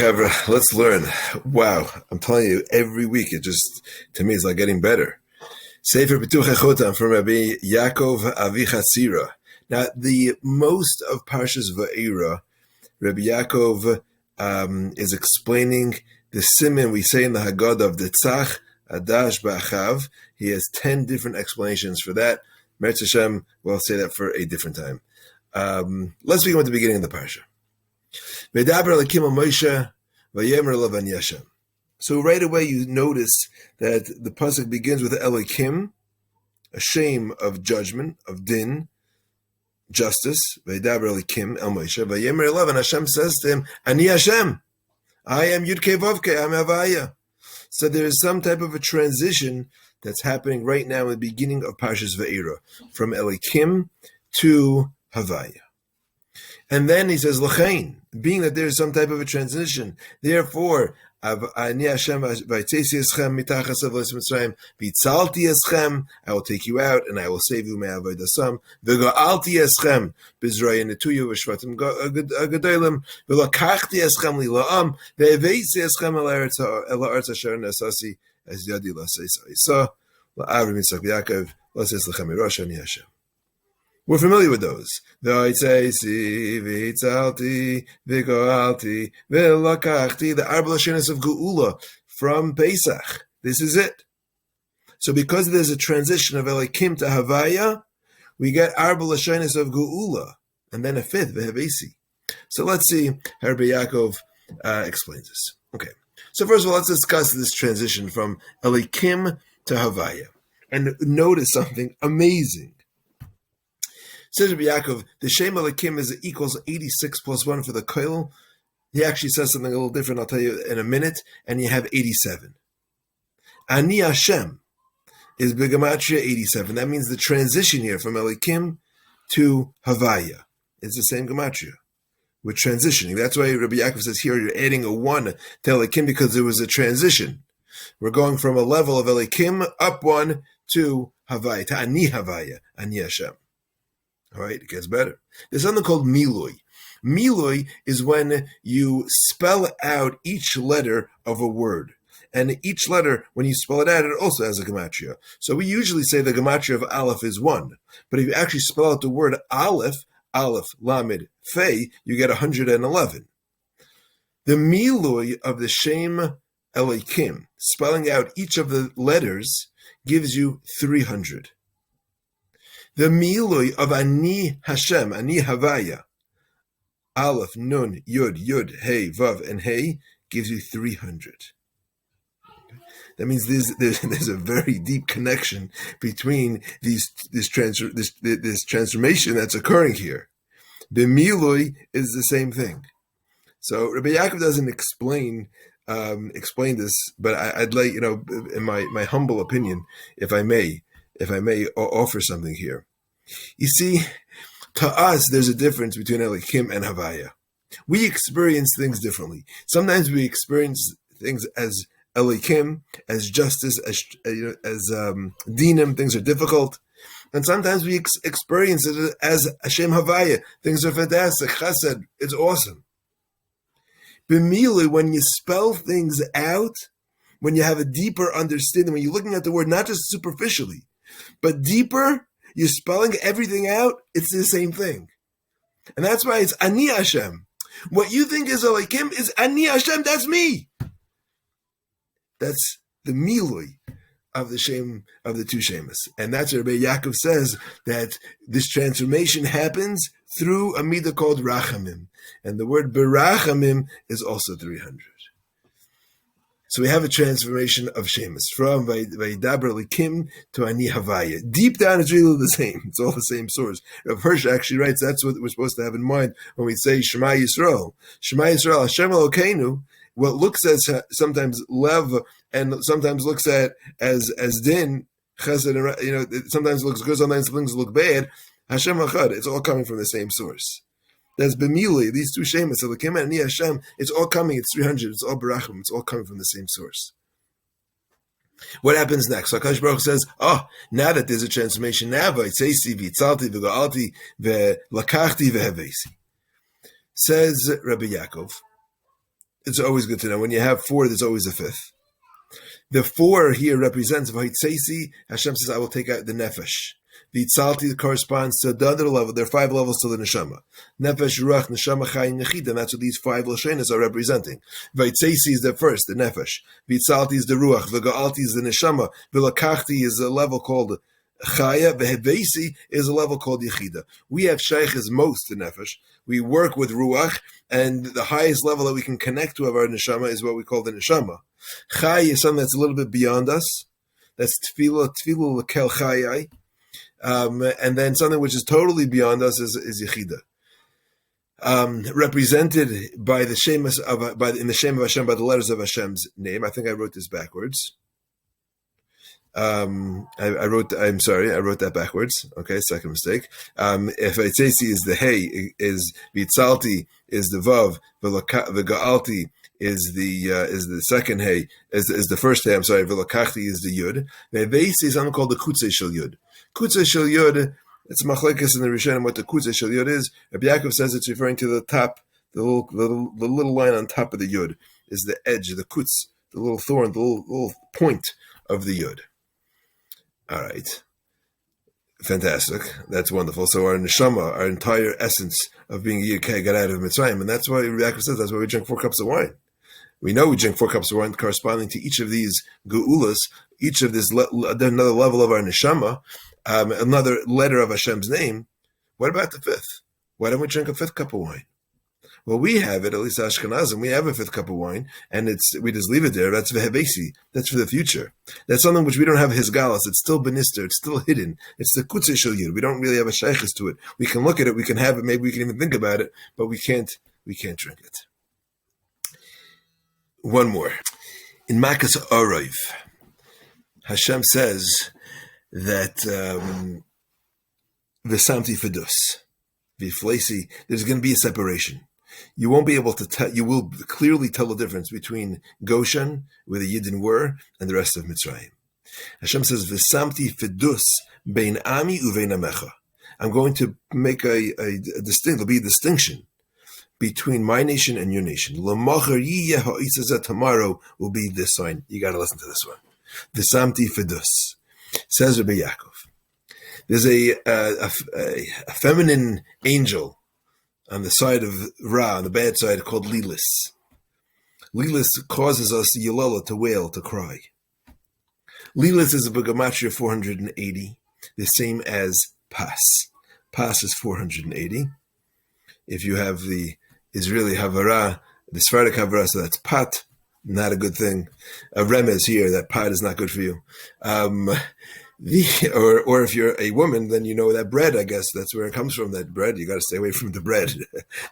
Let's learn. Wow, I'm telling you, every week to me, it's like getting better. Sefer Pituchei Chotam from Rabbi Yaakov Avichatzira. Now, the most of Parshas Va'ayra, Rabbi Yaakov is explaining the siman we say in the Haggadah of the Tzach, Adash, Ba'achav. He has 10 different explanations for that. Meretz Hashem, we'll say that for a different time. Let's begin with the beginning of the Parsha. So right away you notice that the pasuk begins with Elokim, a shame of judgment, of din, justice. V'yedaber Elokim el Moshe. Vayemer elav, and Hashem says to him, Ani Hashem, I am Yud-Kei Vav-Kei, I'm Havaya. So there is some type of a transition that's happening right now in the beginning of Parshas Va'ayra, from Elokim to Havaya. And then he says, L'chein, being that there is some type of a transition, therefore, Ani Hashem v'aytzesi eschem mitachas avos Mitzrayim v'yitzalti eschem, I will take you out and I will save you me'avodas v'go'alti eschem b'zraya netuyu v'shvatim gadolim v'lakachti eschem li la'am v'eveisi eschem el ha'aretz asher nasasi as yadi l'asei sa'isa la'avrim Yitzchak v'Yaakov l'asei l'chem mirosh Ani Hashem. We're familiar with those. V'aytzesi, v'yitzalti, v'go'alti, v'lakachti, the Arba Lashonos of Geula from Pesach. This is it. So because there's a transition of Elokim to Havaya, we get Arba Lashonos of Geula, and then a fifth, v'hevesi. So let's see how Rabbi Yaakov explains this. Okay. So first of all, let's discuss this transition from Elokim to Havaya. And notice something amazing. Says Rabbi Yaakov, the Shem Elokim is equals 86 plus 1 for the koil. He actually says something a little different, I'll tell you in a minute, and you have 87. Ani Hashem is B'gematria 87. That means the transition here from Elokim to Havaya is the same gematria. We're transitioning. That's why Rabbi Yaakov says here you're adding a 1 to Elokim because there was a transition. We're going from a level of Elokim up 1 to Havaya, to Ani Havaya, Ani Hashem. All right, it gets better. There's something called Milo. Milo is when you spell out each letter of a word. And each letter, when you spell it out, it also has a gematria. So we usually say the gematria of Aleph is 1. But if you actually spell out the word Aleph, Lamed, Fei, you get 111. The Milo of the Shem Elokim, spelling out each of the letters, gives you 300. The Miloi of Ani Hashem, Ani Havaya, Aleph, Nun, Yud, Hey, Vav, and Hey, gives you 300. That means there's a very deep connection between this transformation that's occurring here. The Miloi is the same thing. So Rabbi Yaakov doesn't explain this, but I'd like, in my humble opinion, if I may offer something here. You see, to us, there's a difference between Elokim and Havaya. We experience things differently. Sometimes we experience things as Elokim, as justice, as dinim, things are difficult. And sometimes we experience it as Hashem Havaya. Things are fantastic, chesed, it's awesome. B'mili, when you spell things out, when you have a deeper understanding, when you're looking at the word not just superficially, but deeper, you're spelling everything out, it's the same thing. And that's why it's Ani Hashem. What you think is Elokim is Ani Hashem, that's me. That's the Miloi of the Shem, of the two Sheimos. And that's where Rabbi Yaakov says that this transformation happens through a midah called Rachamim. And the word Berachamim is also 300. So we have a transformation of Sheimos from Vayidaber Elokim to Ani Havaya. Deep down, it's really the same. It's all the same source. Rav Hirsch actually writes that's what we're supposed to have in mind when we say Shema Yisrael. Shema Yisrael, Hashem Elokeinu. What looks as sometimes lev and sometimes looks at as din, chesed, sometimes looks good, sometimes things look bad. Hashem Echad. It's all coming from the same source. That's B'mili, these two Sheimos, Elokim and Ani Hashem, it's all coming, it's 300, it's all Barachim, it's all coming from the same source. What happens next? So HaKadosh Baruch says, now that there's a transformation, now, v'aytzesi, v'yitzalti, v'go'alti, v'lakachti, v'hevesi. Says Rabbi Yaakov, It's always good to know. When you have 4, there's always a 5th. The 4 here represents V'hitzeisi. Hashem says, I will take out the nefesh. V'itzalti corresponds to the other level. There are 5 levels to the neshama. Nefesh, ruach, neshama, chayin, nechid. And that's what these 5 lashonos are representing. V'hitzeisi is the first, the nefesh. V'itzalti is the ruach. V'ga'alti is the neshama. V'lakachti is a level called chaya. V'hevesi is a level called yechida. We have sheiches most the nefesh. We work with ruach, and the highest level that we can connect to of our neshama is what we call the neshama. Chai is something that's a little bit beyond us. That's tefillah l'kel chayai. And then something which is totally beyond us is yechida. Represented by the Sheimos in the Shem of Hashem, by the letters of Hashem's name. I think I wrote this backwards. I wrote that backwards. Okay, second mistake. If V'hitzeisi is the hey, is V'itzalti is the vav, V'ga'alti is the second hey, is the first hey. I'm sorry, V'lakachti is the yud. V'hevesi is something called the Pituchei Shel Yud. Pituchei Shel Yud. It's machlekes in the Rishonim what the Pituchei Shel Yud is. Rabbi Yaakov says it's referring to the top, the little line on top of the yud is the edge, the kutz, the little thorn, the little point of the yud. All right. Fantastic. That's wonderful. So our neshama, our entire essence of being Yirkei got out of Mitzrayim. And that's why Yaakov says that's why we drink 4 cups of wine. We know we drink 4 cups of wine corresponding to each of these geulas, each of this another level of our neshama, another letter of Hashem's name. What about the 5th? Why don't we drink a 5th cup of wine? Well, we have it, at least Ashkenazim, we have a 5th cup of wine, and we just leave it there. That's vehevesi. That's for the future. That's something which we don't have hisgalas. It's still benister. It's still hidden. It's the Pituchei Shel Yud. We don't really have a sheiches to it. We can look at it. We can have it. Maybe we can even think about it, but we can't drink it. One more. In Makas Orov, Hashem says that v'samti fedus, v'fleisi, there's going to be a separation. You won't be able to tell. You will clearly tell the difference between Goshen, where the Yidden were, and the rest of Mitzrayim. Hashem says, "V'samti fedus bein ami uvein amecha." I'm going to make a There'll be a distinction between my nation and your nation. Tomorrow will be this sign. You got to listen to this one. V'samti fedus, says Rabbi Yaakov. There's a feminine angel on the side of Ra, on the bad side, called Levis. Levis causes us, Yilala, to wail, to cry. Levis is a gematria 480, the same as Pas. Pas is 480. If you have the Israeli Havara, the Sephardic Havara, so that's Pat, not a good thing. A remez here, that Pat is not good for you. Or if you're a woman, then you know that bread, I guess, that's where it comes from, that bread. You got to stay away from the bread,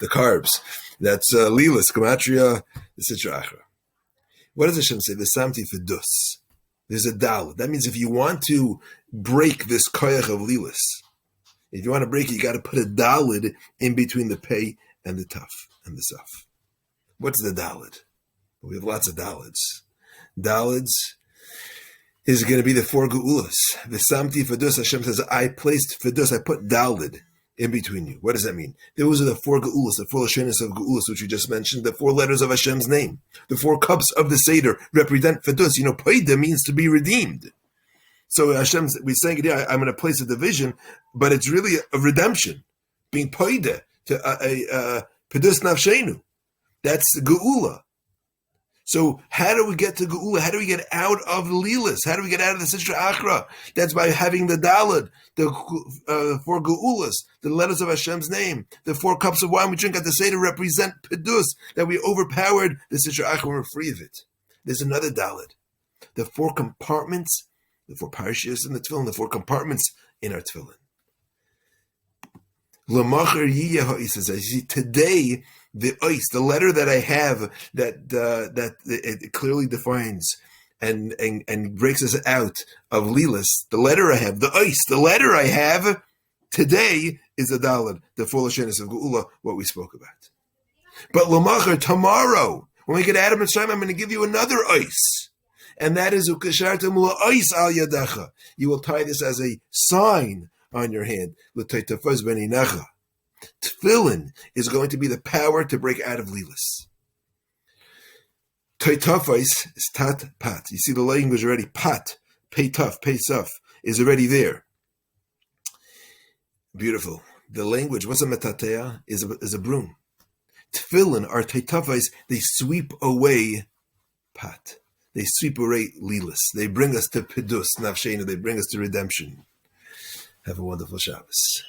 the carbs. That's Lilas, Gematria, the Sitra Achra. What does Hashem say? V'samti fedus. There's a dal. That means if you want to break this koyach of Lilas, if you want to break it, you got to put a dalid in between the pei and the taf and the saf. What's the dalid? We have lots of dalids. Dalids is going to be the 4 geulas. The samti fedus, Hashem says, I placed fedus, I put dalid in between you. What does that mean? Those are the 4 geulas, the 4 lashonos of geulas, which we just mentioned, the 4 letters of Hashem's name. The 4 cups of the Seder represent fedus. Paida means to be redeemed. So Hashem's, we're saying, yeah, I'm going to place a division, but it's really a redemption, being paida to fedus nafshenu. That's geula. So how do we get to Geula? How do we get out of Lilas? How do we get out of the Sitra Achra? That's by having the Dalad, the 4 Geulas, the letters of Hashem's name, the 4 cups of wine we drink at the Seder represent Pedus, that we overpowered the Sitra Achra and we're free of it. There's another Dalad. The 4 compartments, the 4 parashiyos in the tefillin, the 4 compartments in our tefillin. L'macher yiyeh ha'is, you see, today, the ois, the letter that I have that it clearly defines and breaks us out of Lilas, the letter I have, the ois, the letter I have today is a dalad, the full lashonos of Geula, what we spoke about. But l'macher, tomorrow, when we get out of Mitzrayim, I'm going to give you another ois, and that is ukashartem la'ois al yadacha. You will tie this as a sign on your hand. L'taytafaz b'neinecha. Tefillin is going to be the power to break out of Lilas. Taitafais is tat pat. You see the language already. Pat, peitaf, peisaf is already there. Beautiful. The language, what's a metatea? Is a broom. Tefilin are taitafais. They sweep away pat. They sweep away lilas. They bring us to pidus nafshena. They bring us to redemption. Have a wonderful Shabbos.